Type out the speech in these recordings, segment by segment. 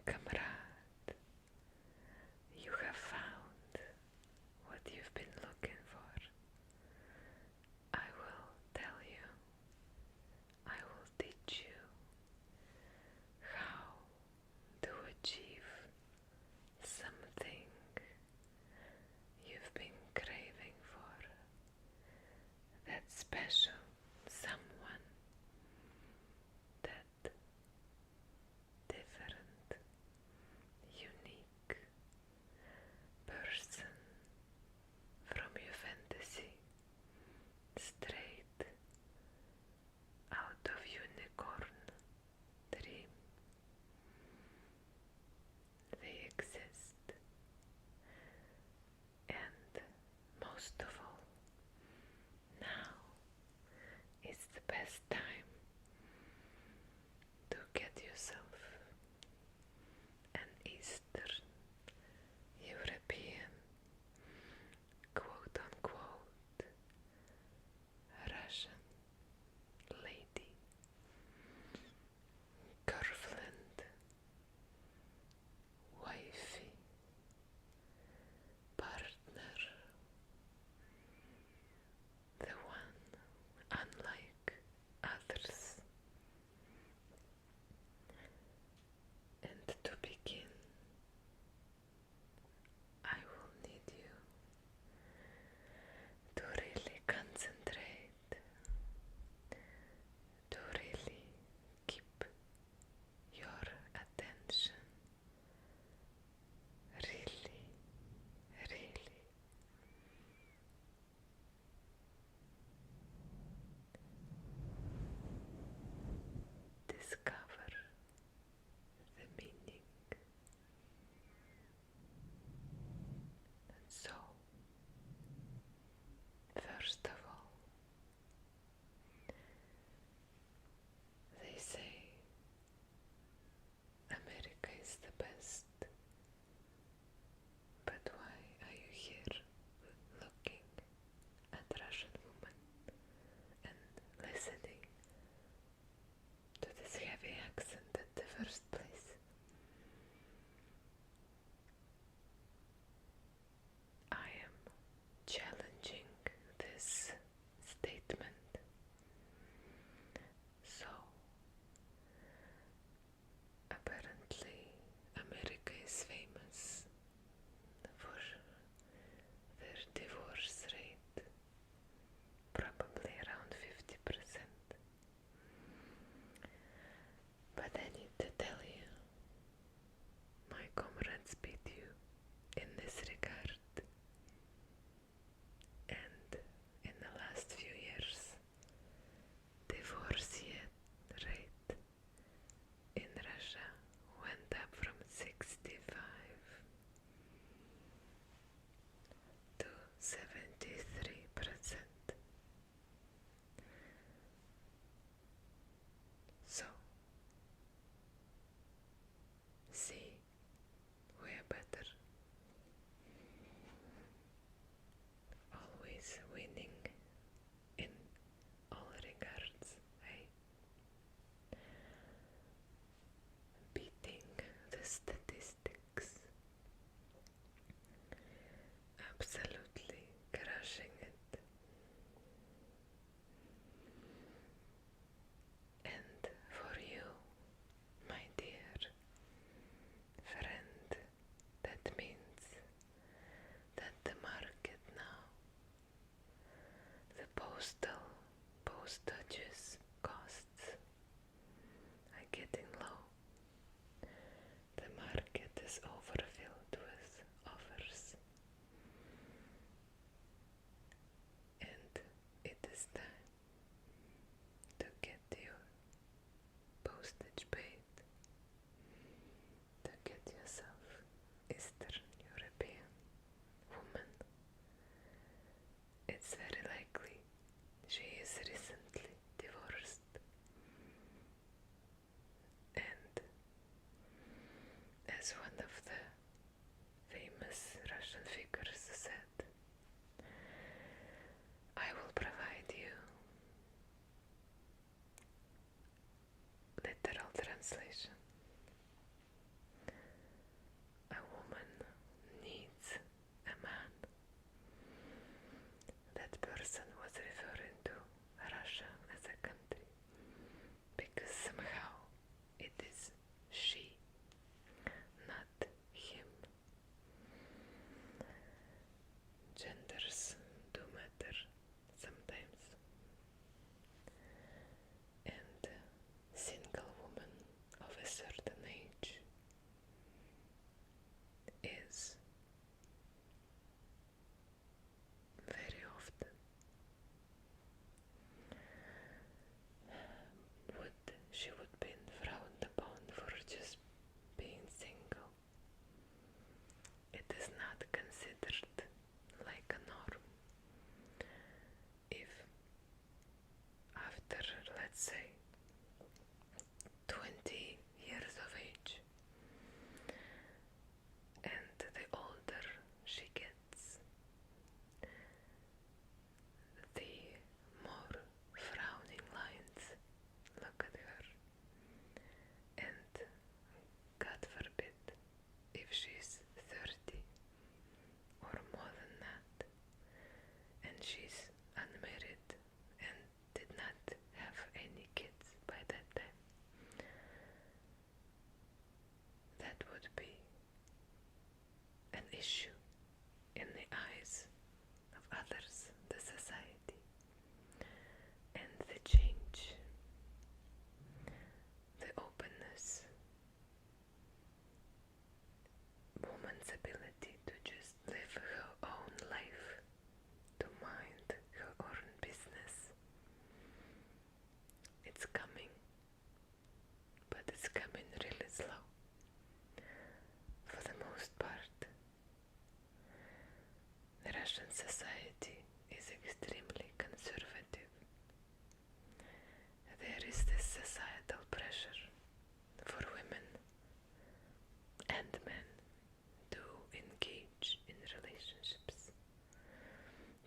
Comrade, you have found what you've been looking for. I will tell you, I will teach you how to achieve something you've been craving for, that special someone, that different, unique person from your fantasy, straight out of unicorn dream. They exist, and most of all, now is the best time to get yourself an Eastern European, quote-unquote, Russian lady, girlfriend, wifey, partner, the one unlike others. And to begin, I will need you to really concentrate, to really keep your attention really, really discover the meaning. And so, first of all, they say America is the best, but why are you here looking at Russian woman and listening to this heavy accent at the first place? I am challenging this statement. So, apparently, America is famous for their divorce rate, probably around 50%. But I need to tell you, my comrades beat you in this regard. And in the last few years, divorce rate in Russia went up from 65 to 73%. So, see, we are better. Always winning in all regards, eh? issue in the eyes of others, the society, and the change, the openness, woman's ability to just live her own life, to mind her own business. It's coming, but it's coming really slow. For the most part, the Russian society is extremely conservative. There is this societal pressure for women and men to engage in relationships,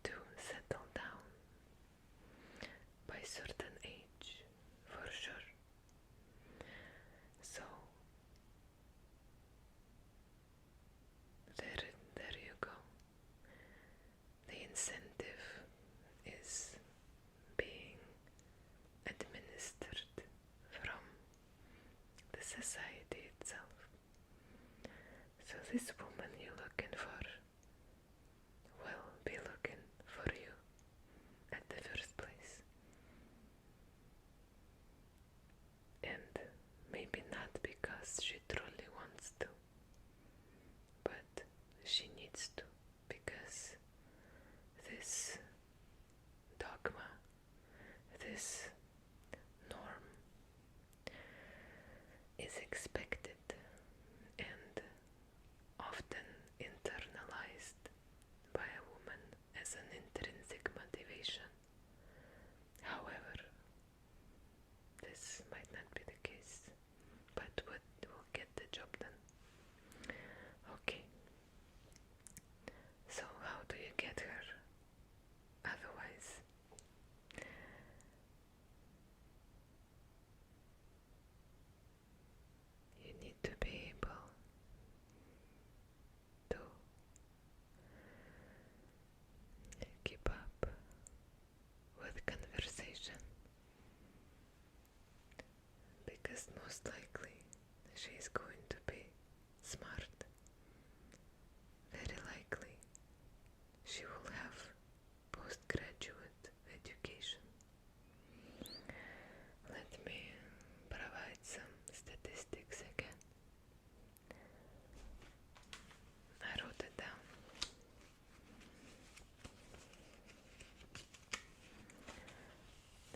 to settle down by certain age, for sure. So there you go. The incentive is being administered from the society itself. So this woman you're looking for will be looking for you at the first place. And maybe not because she truly wants to, but she needs to, because this dogma, this norm is expected and often internalized by a woman as an intrinsic motivation. However, this might not be the case, but what will get the job done. Okay, so how do you get her? Otherwise, you need to be able to keep up with conversation, because most likely she is going to be smart. Very likely she will have postgraduate education. Let me provide some statistics again. I wrote it down.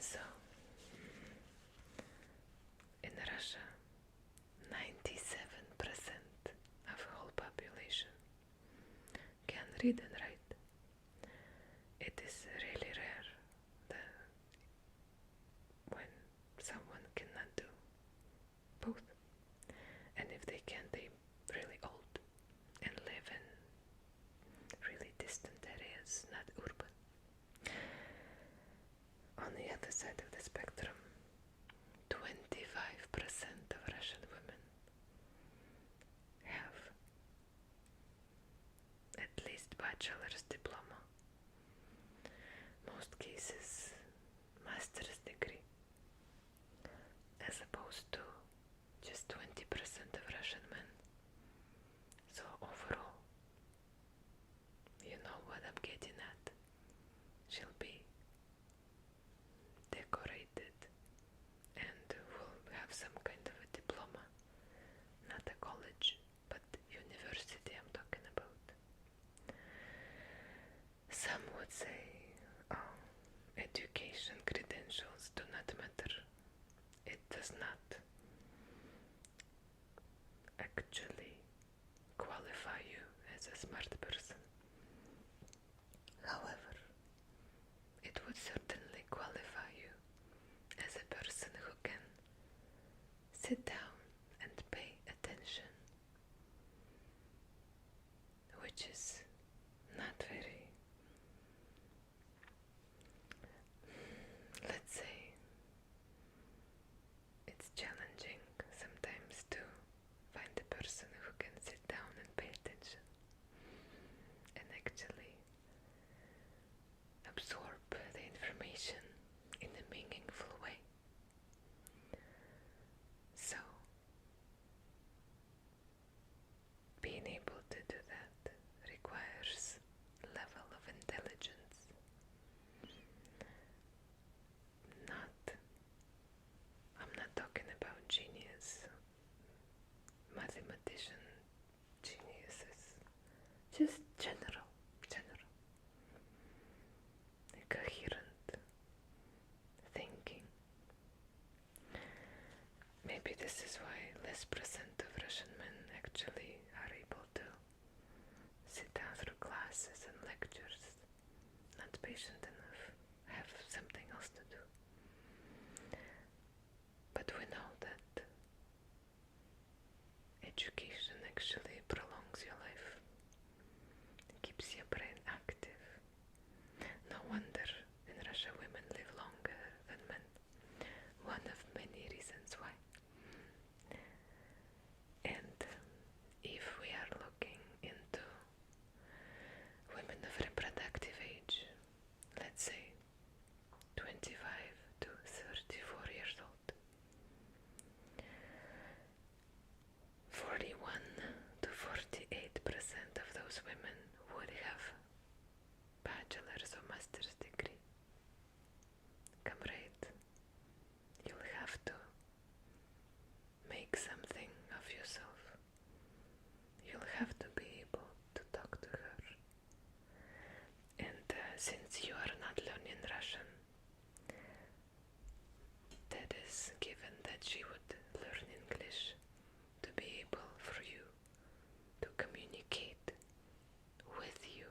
So, in Russia, 97% of the whole population can read and write. It is really rare when someone cannot do both. And if they can, they're really old and live in really distant areas, not urban. On the other side of the spectrum, 25% of Russian women have at least bachelor's diploma. Most cases, master's degree, as opposed to just 20% of Russian men. So overall, you know what I'm getting at. She'll be decorated and will have some kind of a diploma. Not a college, but university I'm talking about. Some would say, oh, education credentials do not matter. It does not actually qualify you as a smart person. However, it would certainly qualify you as a person who can sit down and pay attention, which is not very, let's say, it's challenging sometimes to find a person who patient enough, have something else to do. But we know that education actually prolongs your life, keeps your brain active. No wonder in Russia women live longer than men. One of many reasons why. And if we are looking into women of reproductive age, let's say 25 to 34 years old, 41 to 48% of those women would have bachelor's or master's degree. Comrade, you'll have to make something of yourself. You'll have to be able to talk to her. And since you are not learning Russian, that is given that she would learn English to be able for you to communicate with you.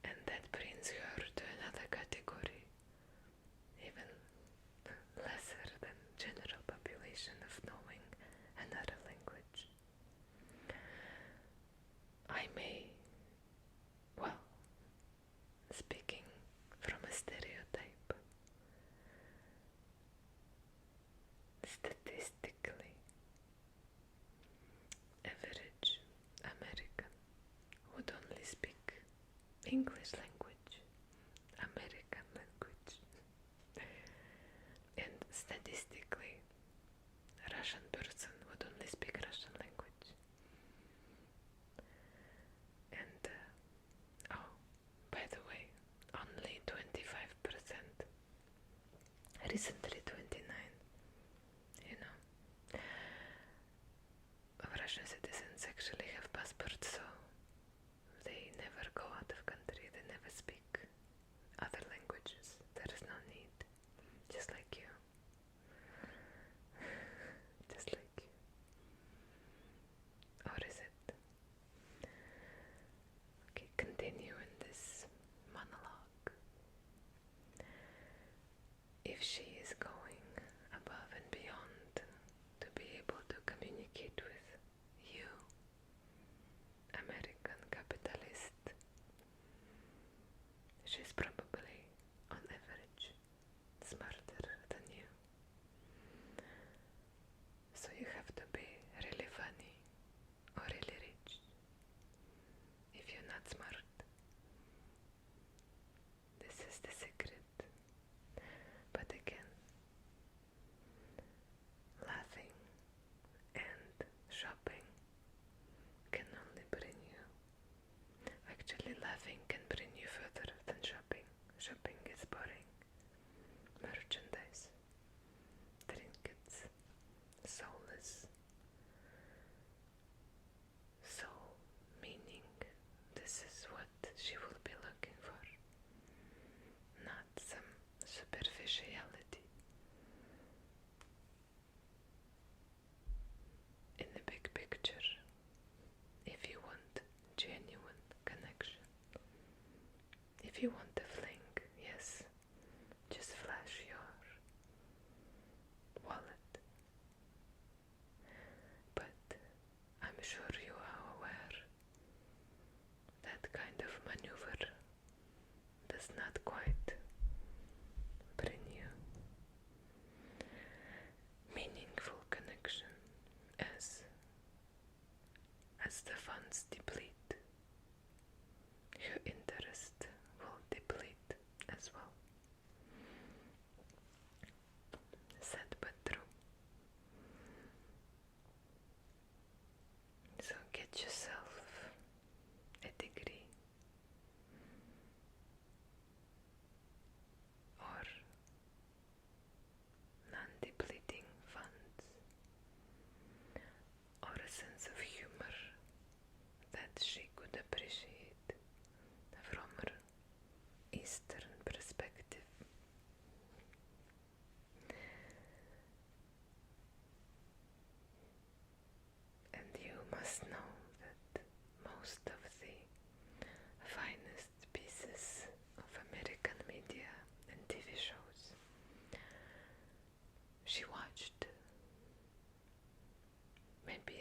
And that brings her to another category, even lesser than general population, of knowing another language. I may, well, speaking from a stereotype, statistically, average American would only speak English language, American language, and statistically, a Russian person would only speak Russian language. And, oh, by the way, only 25%, recently 29%, you know, of Russian citizens actually have passports, so they never go out of country, they never speak other languages. There is no need. Just like you. Just like you. Or is it? Okay, continue in this monologue. If she is going above and beyond to be able to communicate with you, American capitalist, she's probably, on average, smarter than you. So you have to be really funny or really rich. If you're not smart, this is the secret. But again, laughing and shopping can only bring you. Actually, laughing can bring you further than shopping. Shopping is boring. Merchandise, trinkets, soulless. Soul, meaning, this is what she will be looking for. Not some superficiality. In the big picture, if you want genuine connection, if you want a fling, yes, just flash your wallet. But I'm sure you are aware that kind of maneuver does not quite bring you meaningful connection as the funds deplete. Your interest will deplete as well. Sad but true. So get yourself a degree or non-depleting funds or a sense of humor that she could appreciate from her Eastern perspective. And you must know that most of the finest pieces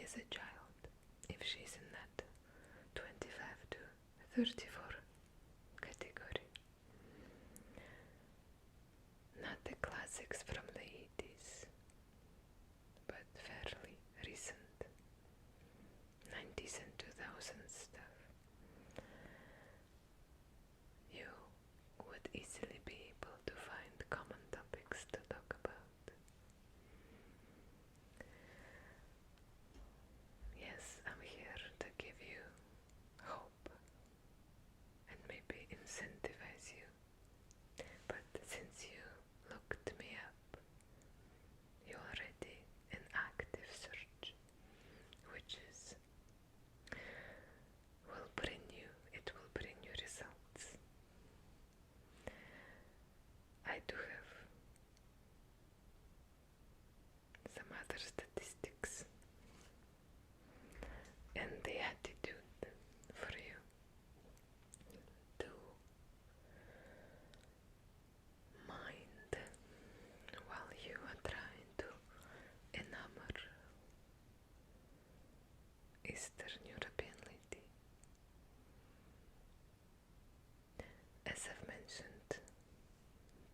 is a child, if she's in that 25 to 34 category. Not the classics from the 80s, but fairly recent 90s and 2000s stuff. You would easily be able to find common topics to talk about. Yes, I'm here to give you hope and maybe incentivize you. But since you looked me up, you're already in active search, which is will bring you results. I do have some other statistics and the attitude for you to mind while you are trying to enamor Eastern European lady. As I've mentioned,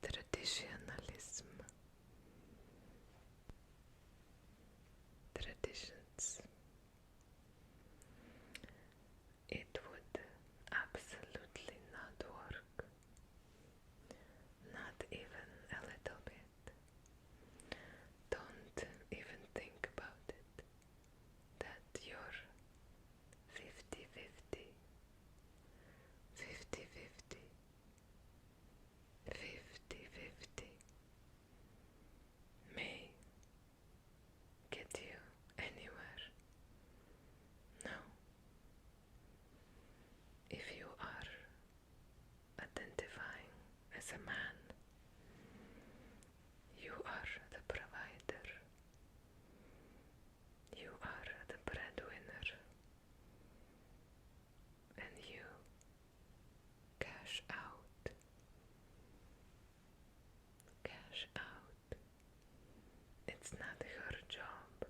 traditionalism, traditions, it would absolutely not work, not even a little bit. Don't even think about it, that you're 50-50, 50-50, 50-50 may get you anywhere. No. If you are identifying as a man, you are the provider, you are the breadwinner, and you cash out. Cash out. It's not her job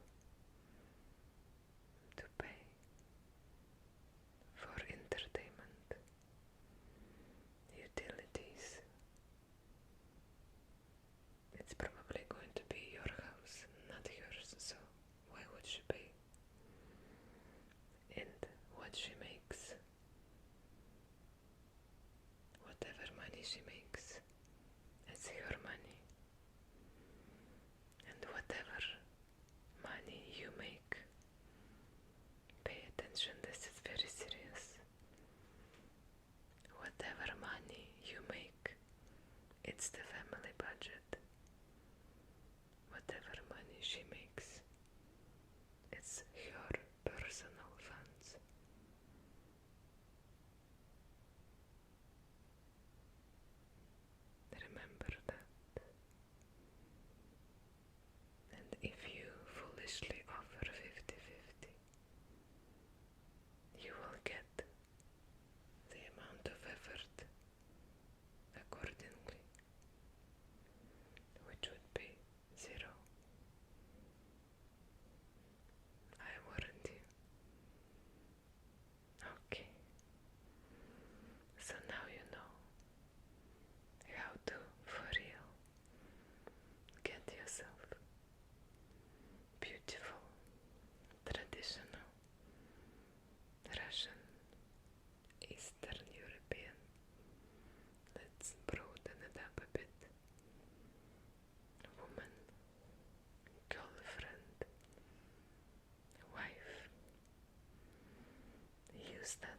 to pay for entertainment, utilities. It's probably going to be your house, not yours, so why would she pay? And what she makes, whatever money she makes, it's her money. And whatever money you make, pay attention, this is very serious. Whatever money you make, it's the family budget. Whatever money she makes, it's her personal funds. Remember that. And if you foolishly offer 50-50, you will get the amount of effort accordingly, which would be 0. I warned you. Okay. So now you know how to, for real, get yourself beautiful, traditional, Russian, Eastern European. Let's broaden it up a bit. Woman, girlfriend, wife. Use that